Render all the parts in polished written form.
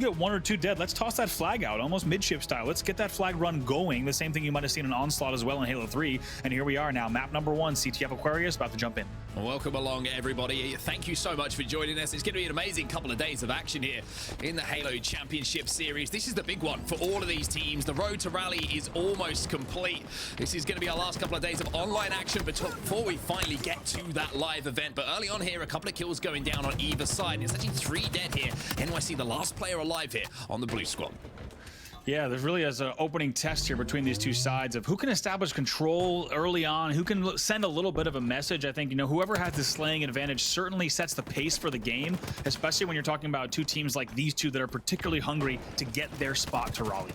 get 1 or 2 dead, let's toss that flag out, almost midship style. Let's get that flag run going. The same thing you might have seen in Onslaught as well in Halo 3. And here we are now, map number 1, CTF Aquarius, about to jump in. Welcome along, everybody. Thank you so much for joining us. It's going to be an amazing couple of days of action here in the Halo Championship Series. This is the big one for all of these teams. The road to rally is almost complete. This is going to be our last couple of days of online action before we finally get to that live event. But early on here, a couple of kills going down on either side. It's actually 3 dead here. NYC, the last player alive here on the blue squad. Yeah, there's really as an opening test here between these two sides of who can establish control early on, who can send a little bit of a message. I think, whoever has the slaying advantage certainly sets the pace for the game, especially when you're talking about two teams like these two that are particularly hungry to get their spot to rally.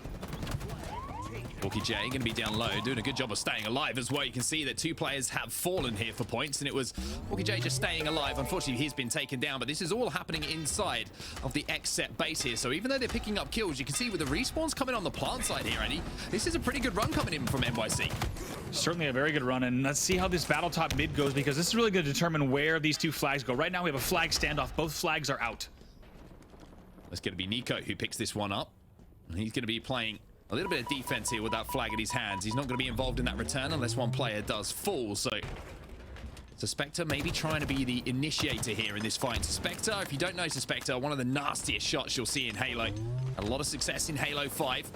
Walkie J going to be down low, doing a good job of staying alive as well. You can see that 2 players have fallen here for points, and it was Walkie J just staying alive. Unfortunately, he's been taken down, but this is all happening inside of the Xset base here. So even though they're picking up kills, you can see with the respawns coming on the plant side here, Andy, this is a pretty good run coming in from NYC. Certainly a very good run, and let's see how this battle top mid goes, because this is really going to determine where these 2 flags go. Right now, we have a flag standoff. Both flags are out. It's going to be Nico who picks this one up, and he's going to be playing a little bit of defense here with that flag in his hands. He's not going to be involved in that return unless one player does fall. So Suspector maybe trying to be the initiator here in this fight. Suspector, if you don't know Suspector, one of the nastiest shots you'll see in Halo. Had a lot of success in Halo 5.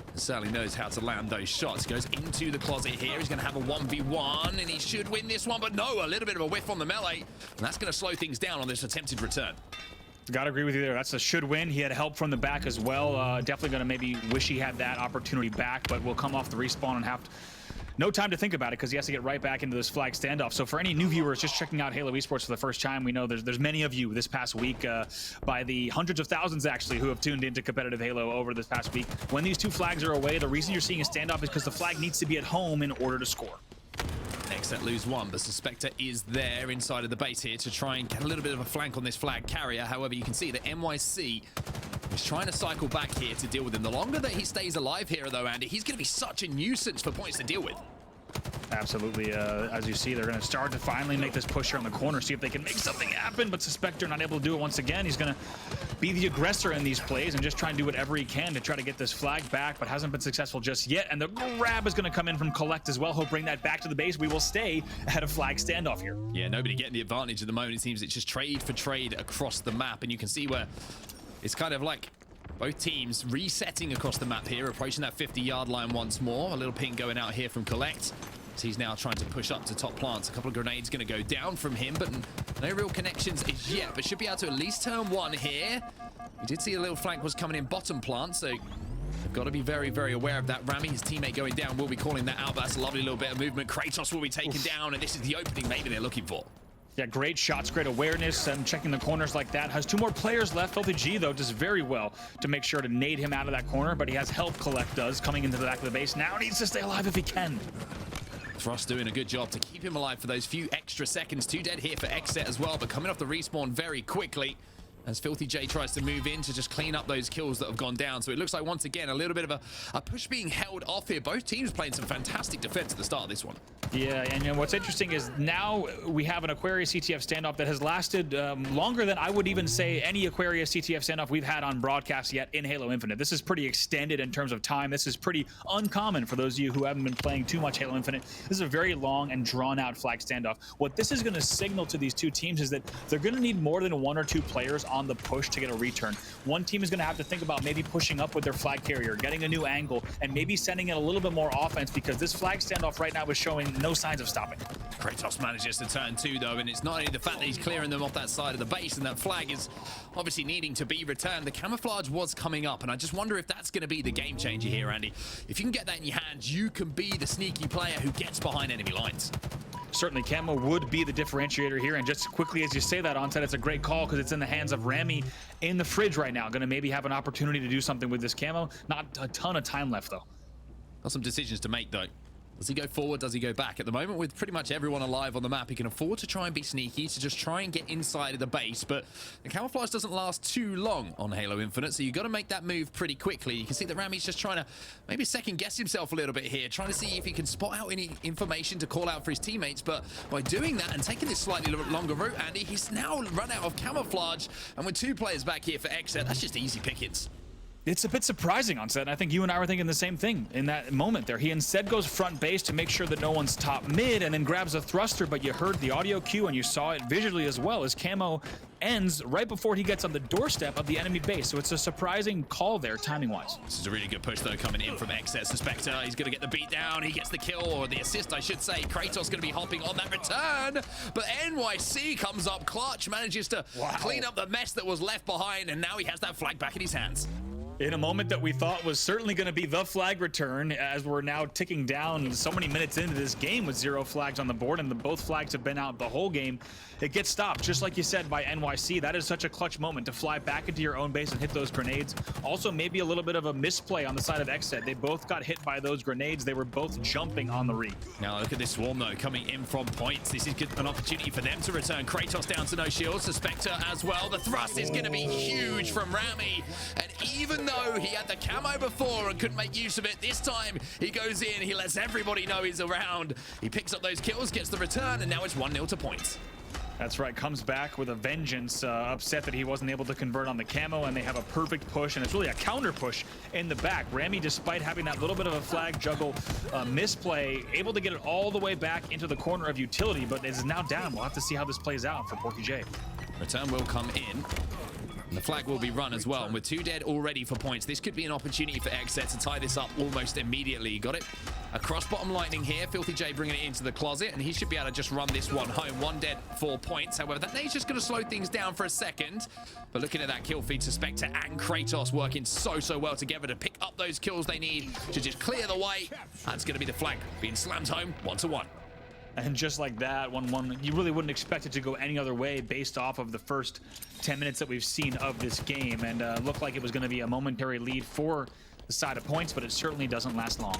And certainly knows how to land those shots. Goes into the closet here. He's going to have a 1v1, and he should win this one. But no, a little bit of a whiff on the melee. And that's going to slow things down on this attempted return. Gotta agree with you there. That's a should win. He had help from the back as well. Definitely gonna maybe wish he had that opportunity back, but will come off the respawn and have no time to think about it because he has to get right back into this flag standoff. So for any new viewers just checking out Halo Esports for the first time, we know there's many of you this past week, by the hundreds of thousands actually, who have tuned into competitive Halo over this past week. When these 2 flags are away, the reason you're seeing a standoff is because the flag needs to be at home in order to score. Xset lose 1, but Suspector is there inside of the base here to try and get a little bit of a flank on this flag carrier. However, you can see that NYC is trying to cycle back here to deal with him. The longer that he stays alive here, though, Andy, he's going to be such a nuisance for points to deal with. Absolutely. As you see, they're going to start to finally make this push here on the corner, see if they can make something happen, but Suspector not able to do it once again. He's going to be the aggressor in these plays and just try and do whatever he can to try to get this flag back, but hasn't been successful just yet. And the grab is going to come in from Collect as well. He'll bring that back to the base. We will stay ahead of flag standoff here. Yeah, nobody getting the advantage at the moment. It seems it's just trade for trade across the map, and you can see where it's kind of like both teams resetting across the map here, approaching that 50-yard line once more. A little ping going out here from Collect. So he's now trying to push up to top plants. A couple of grenades going to go down from him, but no real connections as yet. But should be able to at least turn 1 here. We did see a little flank was coming in bottom plant, so they've got to be very, very aware of that. Rami, his teammate going down, will be calling that out. But that's a lovely little bit of movement. Kratos will be taken down, and this is the opening maybe they're looking for. Yeah, great shots, great awareness, and checking the corners like that. Has 2 more players left. LTG, though, does very well to make sure to nade him out of that corner, but he has help, Collect does, coming into the back of the base. Now needs to stay alive if he can. Frost doing a good job to keep him alive for those few extra seconds. 2 dead here for Xset as well, but coming off the respawn very quickly as Filthy J tries to move in to just clean up those kills that have gone down. So it looks like, once again, a little bit of a push being held off here. Both teams playing some fantastic defense at the start of this one. Yeah, and what's interesting is now we have an Aquarius CTF standoff that has lasted longer than I would even say any Aquarius CTF standoff we've had on broadcast yet in Halo Infinite. This is pretty extended in terms of time. This is pretty uncommon for those of you who haven't been playing too much Halo Infinite. This is a very long and drawn-out flag standoff. What this is going to signal to these 2 teams is that they're going to need more than 1 or 2 players on the push to get a return. One team is going to have to think about maybe pushing up with their flag carrier, getting a new angle, and maybe sending in a little bit more offense, because this flag standoff right now is showing no signs of stopping. Kratos manages to turn 2, though, and it's not only the fact that he's clearing them off that side of the base, and that flag is obviously needing to be returned. The camouflage was coming up, and I just wonder if that's going to be the game changer here, Andy. If you can get that in your hands, you can be the sneaky player who gets behind enemy lines. Certainly, camo would be the differentiator here, and just quickly as you say that, Onset, it's a great call because it's in the hands of Rami in the fridge right now. Going to maybe have an opportunity to do something with this camo. Not a ton of time left, though. Got some decisions to make, though. Does he go forward? Does he go back? At the moment, with pretty much everyone alive on the map, he can afford to try and be sneaky, to just try and get inside of the base. But the camouflage doesn't last too long on Halo Infinite, so you've got to make that move pretty quickly. You can see that Rami's just trying to maybe second guess himself a little bit here, trying to see if he can spot out any information to call out for his teammates. But by doing that and taking this slightly longer route, Andy, he's now run out of camouflage. And with 2 players back here for Xset, that's just easy pickings. It's a bit surprising on set, and I think you and I were thinking the same thing in that moment there. He instead goes front base to make sure that no one's top mid, and then grabs a thruster, but you heard the audio cue and you saw it visually as well as camo ends right before he gets on the doorstep of the enemy base. So it's a surprising call there, timing-wise. This is a really good push, though, coming in from Xset. Spectre, he's going to get the beat down. He gets the kill, or the assist, I should say. Kratos going to be hopping on that return, but NYC comes up clutch, manages to clean up the mess that was left behind, and now he has that flag back in his hands. In a moment that we thought was certainly going to be the flag return, as we're now ticking down so many minutes into this game with 0 flags on the board, and both flags have been out the whole game, it gets stopped, just like you said, by NYC. That is such a clutch moment to fly back into your own base and hit those grenades. Also, maybe a little bit of a misplay on the side of Xset. They both got hit by those grenades. They were both jumping on the read. Now look at this swarm, though, coming in from points. This is an opportunity for them to return. Kratos down to no shields, Spectre as well. The thrust is going to be huge from Rami, and even though he had the camo before and couldn't make use of it, this time he goes in, he lets everybody know he's around. He picks up those kills, gets the return, and now it's 1-0 to points. That's right, comes back with a vengeance, upset that he wasn't able to convert on the camo, and they have a perfect push, and it's really a counter push in the back. Rami, despite having that little bit of a flag juggle misplay, able to get it all the way back into the corner of utility, but is now down. We'll have to see how this plays out for Porky J. Return will come in. And the flag will be run as well. And with 2 dead already for points, this could be an opportunity for Xset to tie this up almost immediately. Got it? Across bottom lightning here. Filthy J bringing it into the closet, and he should be able to just run this one home. 1 dead, 4 points. However, that nade's just going to slow things down for a second. But looking at that kill feed, Spectre and Kratos working so well together to pick up those kills they need to just clear the way. That's going to be the flag being slammed home 1-1. And just like that, 1-1, you really wouldn't expect it to go any other way based off of the first 10 minutes that we've seen of this game. And looked like it was going to be a momentary lead for the side of points, but it certainly doesn't last long.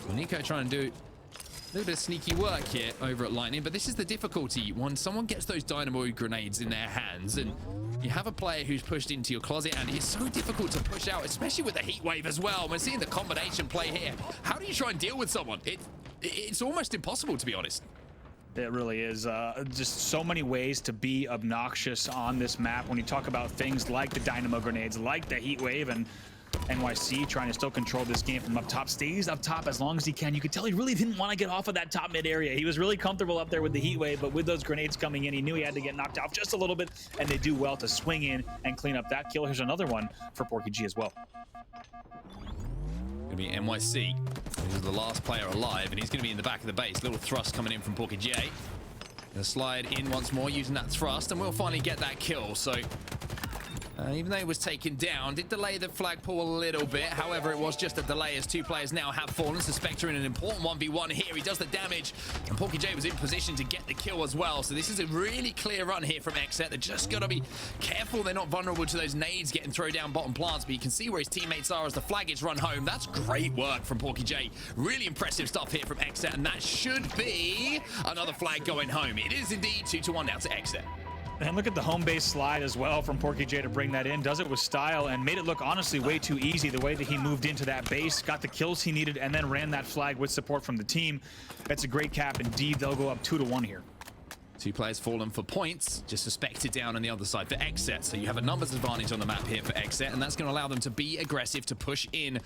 Well, Nico trying to do a little bit of sneaky work here over at Lightning, but this is the difficulty when someone gets those dynamo grenades in their hands and you have a player who's pushed into your closet, and it's so difficult to push out, especially with the heat wave as well. We're seeing the combination play here. How do you try and deal with someone? It's almost impossible, to be honest. It really is. Just so many ways to be obnoxious on this map when you talk about things like the dynamo grenades, like the heat wave, and NYC trying to still control this game from up top. Stays up top as long as he can. You could tell he really didn't want to get off of that top mid area. He was really comfortable up there with the heat wave, but with those grenades coming in, he knew he had to get knocked off just a little bit, and they do well to swing in and clean up that kill. Here's another one for Porky G as well. Gonna be NYC. He's the last player alive, and he's gonna be in the back of the base. Little thrust coming in from Porky J. Gonna slide in once more using that thrust, and we'll finally get that kill. So even though it was taken down, did delay the flagpole a little bit. However, it was just a delay as 2 players now have fallen. Spectre in an important 1v1 here. He does the damage, and Porky J was in position to get the kill as well. So this is a really clear run here from Xset. They're just got to be careful they're not vulnerable to those nades getting thrown down bottom plants, but you can see where his teammates are as the flag is run home. That's great work from Porky J. Really impressive stuff here from Xset, and that should be another flag going home. It is indeed 2-1 now to Xset. And look at the home base slide as well from Porky J to bring that in. Does it with style and made it look honestly way too easy the way that he moved into that base, got the kills he needed, and then ran that flag with support from the team. That's a great cap indeed. They'll go up 2-1 here. 2 players fallen for points, just suspected down on the other side for Xset. So you have a numbers advantage on the map here for Xset, and that's going to allow them to be aggressive, to push in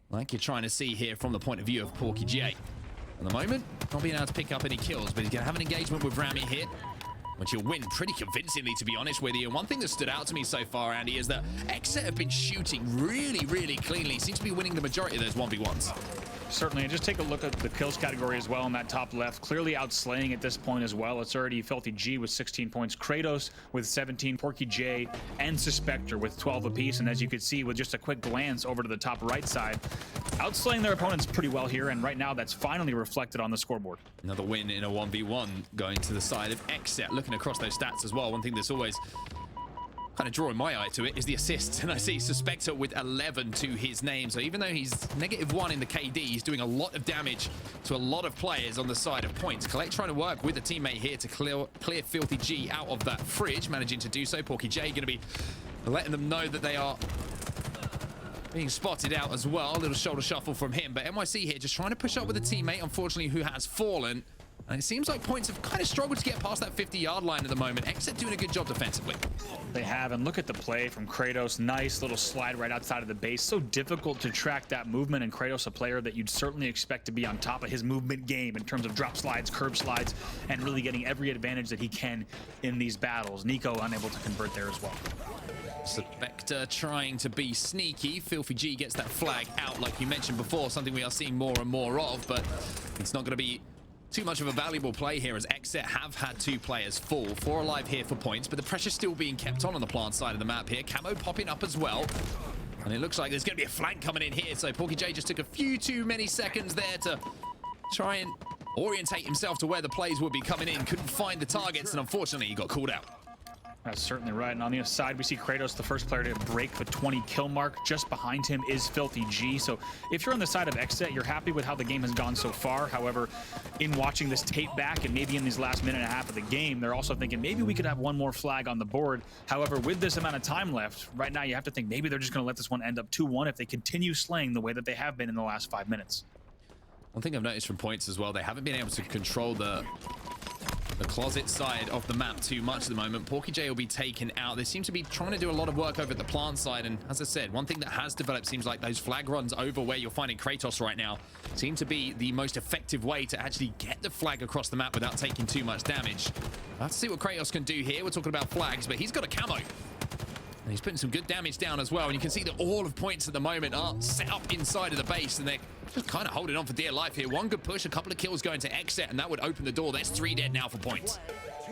like you're trying to see here from the point of view of Porky J. At the moment, not being able to pick up any kills, but he's going to have an engagement with Rami here, which he'll win pretty convincingly, to be honest with you. And one thing that stood out to me so far, Andy, is that Xset have been shooting really cleanly. Seems to be winning the majority of those 1v1s. Certainly, and just take a look at the kills category as well in that top left. Clearly outslaying at this point as well. It's already Filthy G with 16 points, Kratos with 17, Porky J and Suspector with 12 apiece. And as you could see with just a quick glance over to the top right side, outslaying their opponents pretty well here. And right now that's finally reflected on the scoreboard. Another win in a 1v1 going to the side of Xset. Looking across those stats as well, one thing that's always kind of drawing my eye to it is the assists, and I see Suspector with 11 to his name. So even though he's -1 in the KD, he's doing a lot of damage to a lot of players on the side of points. Collect trying to work with a teammate here to clear Filthy G out of that fridge, managing to do so. Porky J going to be letting them know that they are being spotted out as well. A little shoulder shuffle from him, but NYC here just trying to push up with a teammate, unfortunately, who has fallen. And it seems like points have kind of struggled to get past that 50-yard line at the moment. Xset doing a good job defensively. They have, and look at the play from Kratos. Nice little slide right outside of the base. So difficult to track that movement, and Kratos, a player that you'd certainly expect to be on top of his movement game in terms of drop slides, curb slides, and really getting every advantage that he can in these battles. Nico unable to convert there as well. Spectre trying to be sneaky. Filthy G gets that flag out, like you mentioned before, something we are seeing more and more of, but it's not going to be too much of a valuable play here, as Xset have had 2 players fall. 4 alive here for points, but the pressure's still being kept on the plant side of the map here. Camo popping up as well, and it looks like there's going to be a flank coming in here, so Porky J just took a few too many seconds there to try and orientate himself to where the plays would be coming in. Couldn't find the targets, and unfortunately he got called out. That's certainly right. And on the other side, we see Kratos, the first player to break the 20 kill mark. Just behind him is Filthy G. So if you're on the side of Xset, you're happy with how the game has gone so far. However, in watching this tape back and maybe in these last minute and a half of the game, they're also thinking maybe we could have one more flag on the board. However, with this amount of time left, right now you have to think maybe they're just going to let this one end up 2-1 if they continue slaying the way that they have been in the last 5 minutes. One thing I've noticed from points as well, they haven't been able to control the closet side of the map too much at the moment. Porky J will be taken out. They seem to be trying to do a lot of work over at the plant side, and as I said, one thing that has developed seems like those flag runs over where you're finding Kratos right now seem to be the most effective way to actually get the flag across the map without taking too much damage. Let's see what Kratos can do here. We're talking about flags, but he's got a camo. And he's putting some good damage down as well, and you can see that all of points at the moment are set up inside of the base, and they're just kind of holding on for dear life here. One good push, a couple of kills going to Xset, and that would open the door. There's 3 dead now for points.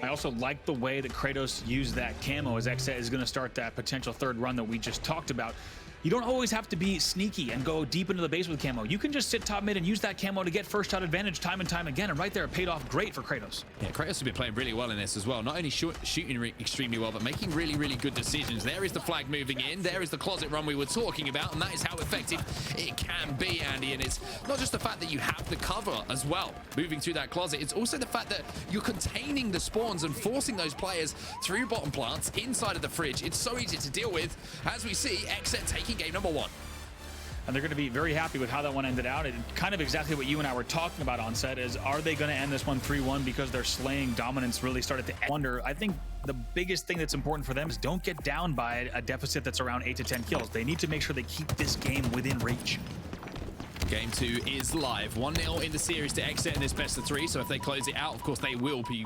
I also like the way that Kratos used that camo, as Xset is going to start that potential 3rd run that we just talked about. You don't always have to be sneaky and go deep into the base with camo. You can just sit top mid and use that camo to get first shot advantage time and time again, and right there it paid off great for Kratos. Yeah, Kratos has been playing really well in this as well. Not only shooting extremely well, but making really, really good decisions. There is the flag moving in. There is the closet run we were talking about, and that is how effective it can be, Andy. And it's not just the fact that you have the cover as well, moving through that closet. It's also the fact that you're containing the spawns and forcing those players through bottom plants inside of the fridge. It's so easy to deal with, as we see Xset taking game number 1. And they're going to be very happy with how that one ended out. And kind of exactly what you and I were talking about on set is, are they going to end this one 3-1 because their slaying dominance really started to wonder? I think the biggest thing that's important for them is don't get down by a deficit that's around 8 to 10 kills. They need to make sure they keep this game within reach. Game 2 is live. 1-0 in the series to Xset in this best of 3. So if they close it out, of course, they will be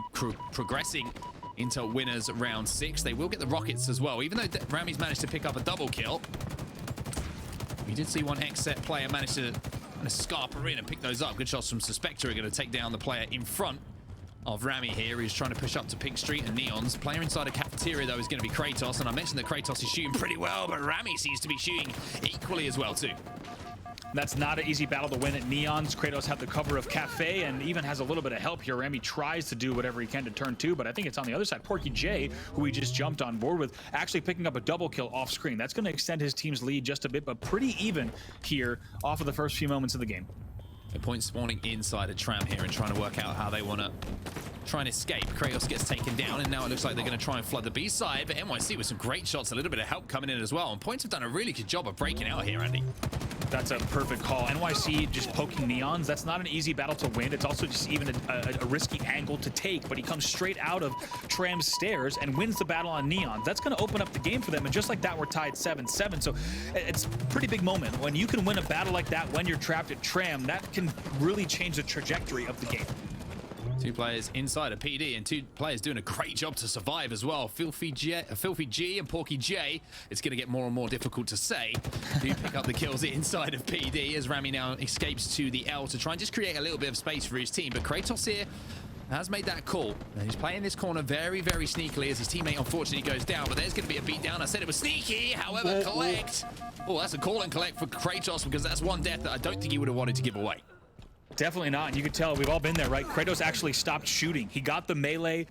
progressing into winners round 6. They will get the rockets as well, even though Rami's managed to pick up a double kill. We did see one Xset player manage to kind of scarper in and pick those up. Good shots from Suspector are going to take down the player in front of Rami here. He's trying to push up to Pink Street and Neons. Player inside a cafeteria, though, is going to be Kratos. And I mentioned that Kratos is shooting pretty well, but Rami seems to be shooting equally as well, too. That's not an easy battle to win at Neons. Kratos had the cover of Cafe and even has a little bit of help here. Rami tries to do whatever he can to turn 2, but I think it's on the other side. Porky J, who he just jumped on board with, actually picking up a double kill off screen. That's going to extend his team's lead just a bit, but pretty even here off of the first few moments of the game. The point spawning inside a tram here and trying to work out how they want to try and escape. Kratos gets taken down, and now it looks like they're going to try and flood the B side, but NYC with some great shots, a little bit of help coming in as well, and points have done a really good job of breaking out here, Andy. That's a perfect call. NYC just poking Neons. That's not an easy battle to win. It's also just even a risky angle to take, but he comes straight out of Tram's stairs and wins the battle on Neons. That's going to open up the game for them, and just like that, we're tied 7-7. So it's a pretty big moment. When you can win a battle like that when you're trapped at Tram, that can really change the trajectory of the game. 2 players inside of PD, and 2 players doing a great job to survive as well. Filthy G and Porky J. It's going to get more and more difficult to say who pick up the kills inside of PD, as Rami now escapes to the L to try and just create a little bit of space for his team. But Kratos here has made that call, and he's playing this corner very, very sneakily as his teammate unfortunately goes down. But there's going to be a beat down. I said it was sneaky, however, collect. Oh, that's a call and collect for Kratos, because that's one death that I don't think he would have wanted to give away. Definitely not. And you could tell we've all been there, right? Kratos actually stopped shooting. He got the melee,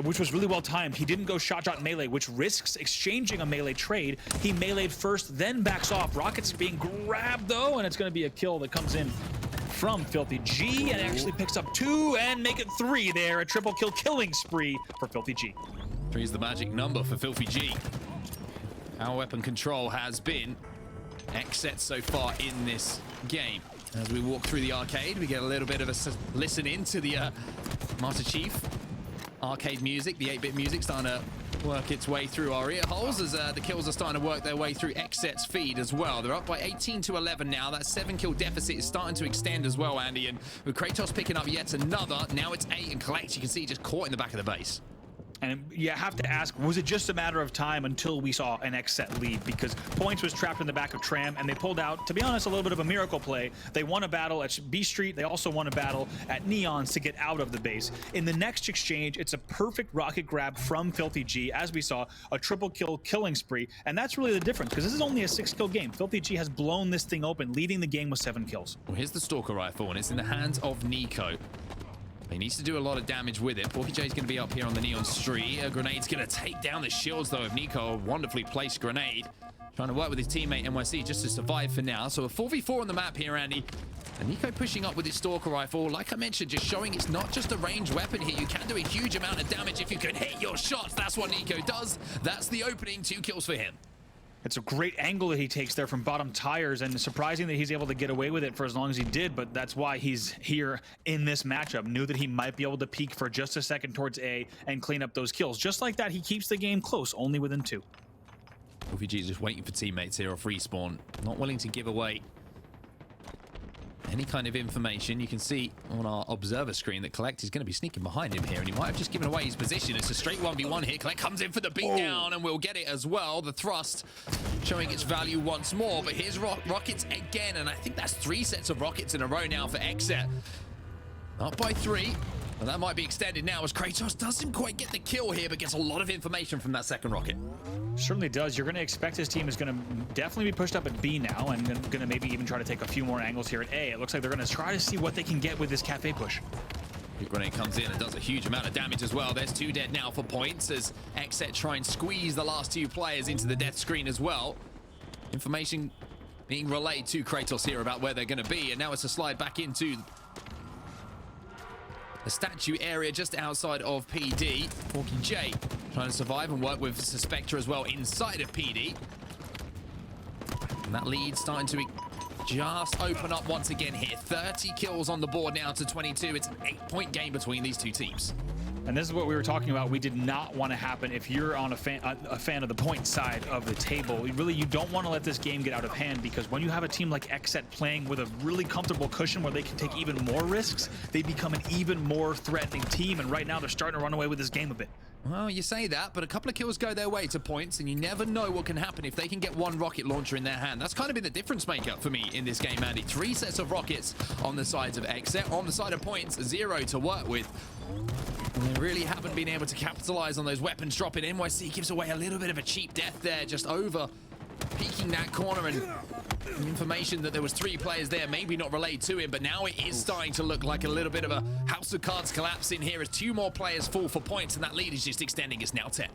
which was really well timed. He didn't go shot melee, which risks exchanging a melee trade. He meleeed first, then backs off. Rocket's being grabbed though, and it's going to be a kill that comes in from Filthy G, and actually picks up 2 and make it 3 there. A triple kill killing spree for Filthy G. 3 is the magic number for Filthy G. Our weapon control has been Xset so far in this game. As we walk through the arcade, we get a little bit of a listen into the Master Chief arcade music, the 8-bit music starting to work its way through our ear holes as the kills are starting to work their way through Xset's feed as well. They're up by 18 to 11 now. That 7-kill deficit is starting to extend as well, Andy, and with Kratos picking up yet another, now it's 8, and Collect, you can see, just caught in the back of the base. And you have to ask, was it just a matter of time until we saw an Xset lead? Because Points was trapped in the back of Tram, and they pulled out, to be honest, a little bit of a miracle play. They won a battle at B Street. They also won a battle at Neons to get out of the base. In the next exchange, it's a perfect rocket grab from Filthy G. As we saw, a triple kill killing spree. And that's really the difference, because this is only a 6-kill game. Filthy G has blown this thing open, leading the game with 7 kills. Well, here's the Stalker Rifle, and it's in the hands of Nico. He needs to do a lot of damage with it. Porky J's going to be up here on the Neon Street. A grenade's going to take down the shields, though, of Nico. A wonderfully placed grenade. Trying to work with his teammate, NYC, just to survive for now. So a 4v4 on the map here, Andy. And Nico pushing up with his Stalker Rifle. Like I mentioned, just showing it's not just a ranged weapon here. You can do a huge amount of damage if you can hit your shots. That's what Nico does. That's the opening. 2 kills for him. It's a great angle that he takes there from bottom tires, and surprising that he's able to get away with it for as long as he did, but that's why he's here in this matchup. Knew that he might be able to peek for just a second towards A and clean up those kills. Just like that, he keeps the game close, only within 2. OVG just waiting for teammates here off respawn. Not willing to give away any kind of information. You can see on our observer screen that Collect is going to be sneaking behind him here, and he might have just given away his position. It's a straight 1v1 here. Collect comes in for the beatdown, and we'll get it as well. The thrust showing its value once more, but here's rockets again, and I think that's 3 sets of rockets in a row now for Xset. Up by 3, and that might be extended now as Kratos doesn't quite get the kill here, but gets a lot of information from that second rocket. Certainly does. You're going to expect his team is going to definitely be pushed up at B now, and going to maybe even try to take a few more angles here at A. It looks like they're going to try to see what they can get with this cafe push. Grenade comes in and does a huge amount of damage as well. There's 2 dead now for Points as Xset try and squeeze the last 2 players into the death screen as well. Information being relayed to Kratos here about where they're going to be, and now it's a slide back into the statue area just outside of PD. Porky J trying to survive and work with Suspector as well inside of PD. And that lead starting to just open up once again here. 30 kills on the board now to 22. It's an 8-point game between these 2 teams. And this is what we were talking about. We did not want to happen if you're on a fan of the point side of the table. You don't want to let this game get out of hand, because when you have a team like Xset playing with a really comfortable cushion where they can take even more risks, they become an even more threatening team. And right now they're starting to run away with this game a bit. Well, you say that, but a couple of kills go their way to Points, and you never know what can happen if they can get 1 rocket launcher in their hand. That's kind of been the difference maker for me in this game, Andy. 3 sets of rockets on the sides of Xset. On the side of Points, 0 to work with. And they really haven't been able to capitalize on those weapons dropping. NYC gives away a little bit of a cheap death there, just over peeking that corner, and the information that there was 3 players there, maybe not relayed to him, but now it is starting to look like a little bit of a House of Cards collapse in here as 2 more players fall for Points, and that lead is just extending. It's now 10.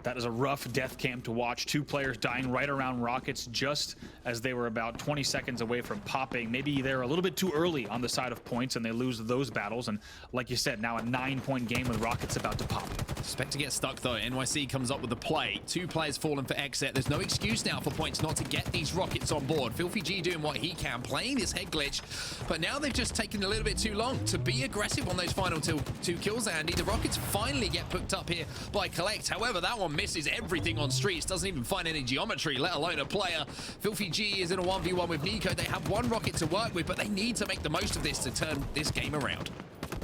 That is a rough death cam to watch. 2 players dying right around rockets just as they were about 20 seconds away from popping. Maybe they're a little bit too early on the side of Points and they lose those battles. And like you said, now a 9-point game with rockets about to pop. Expect to get stuck though. NYC comes up with the play. 2 players falling for Xset. There's no excuse now for Points not to get these rockets on board. Filthy G doing what he can, playing this head glitch. But now they've just taken a little bit too long to be aggressive on those final 2 kills, Andy. The rockets finally get picked up here by Collect. However, that one misses everything on streets, doesn't even find any geometry, let alone a player. Filthy G is in a 1v1 with Nico. They have 1 rocket to work with, but they need to make the most of this to turn this game around.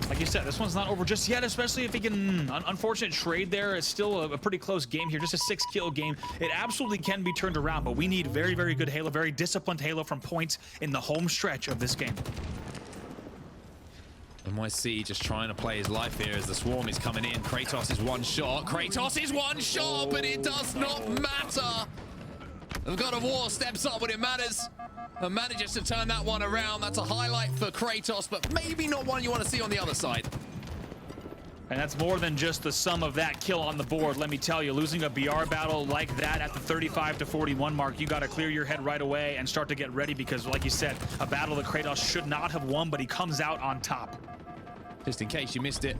Like you said, this one's not over just yet, especially if he can... unfortunate trade there. It's still a pretty close game here, just a 6-kill game. It absolutely can be turned around, but we need very, very good Halo, very disciplined Halo from Points in the home stretch of this game. NYC just trying to play his life here as the swarm is coming in. Kratos is 1 shot. Kratos is 1 shot, but it does not matter. The God of War steps up when it matters and manages to turn that one around. That's a highlight for Kratos, but maybe not one you want to see on the other side. And that's more than just the sum of that kill on the board. Let me tell you, losing a BR battle like that at the 35 to 41 mark, you got to clear your head right away and start to get ready because, like you said, a battle that Kratos should not have won, but he comes out on top. Just in case you missed it,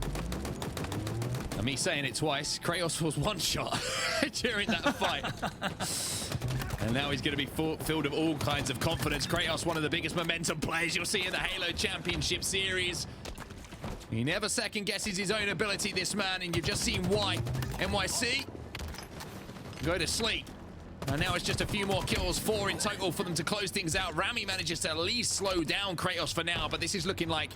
and me saying it twice, Kratos was one shot during that fight. And now he's going to be filled with all kinds of confidence. Kratos, one of the biggest momentum players you'll see in the Halo Championship Series. He never second guesses his own ability, this man, and you've just seen why. NYC, go to sleep. And now it's just a few more kills, 4 in total for them to close things out. Rami manages to at least slow down Kratos for now, but this is looking like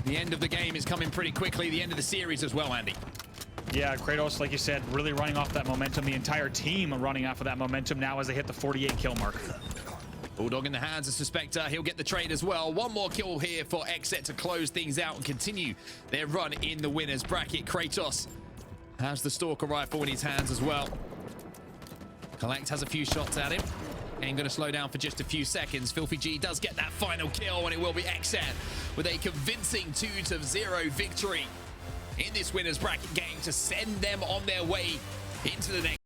the end of the game is coming pretty quickly. The end of the series as well, Andy. Yeah, Kratos, like you said, really running off that momentum. The entire team running off of that momentum now as they hit the 48 kill mark. Bulldog in the hands of Suspector. He'll get the trade as well. One more kill here for Xset to close things out and continue their run in the winner's bracket. Kratos has the Stalker rifle in his hands as well. Collect has a few shots at him. Ain't going to slow down for just a few seconds. Filthy G does get that final kill, and it will be Xset with a convincing 2-0 victory in this winner's bracket game to send them on their way into the next.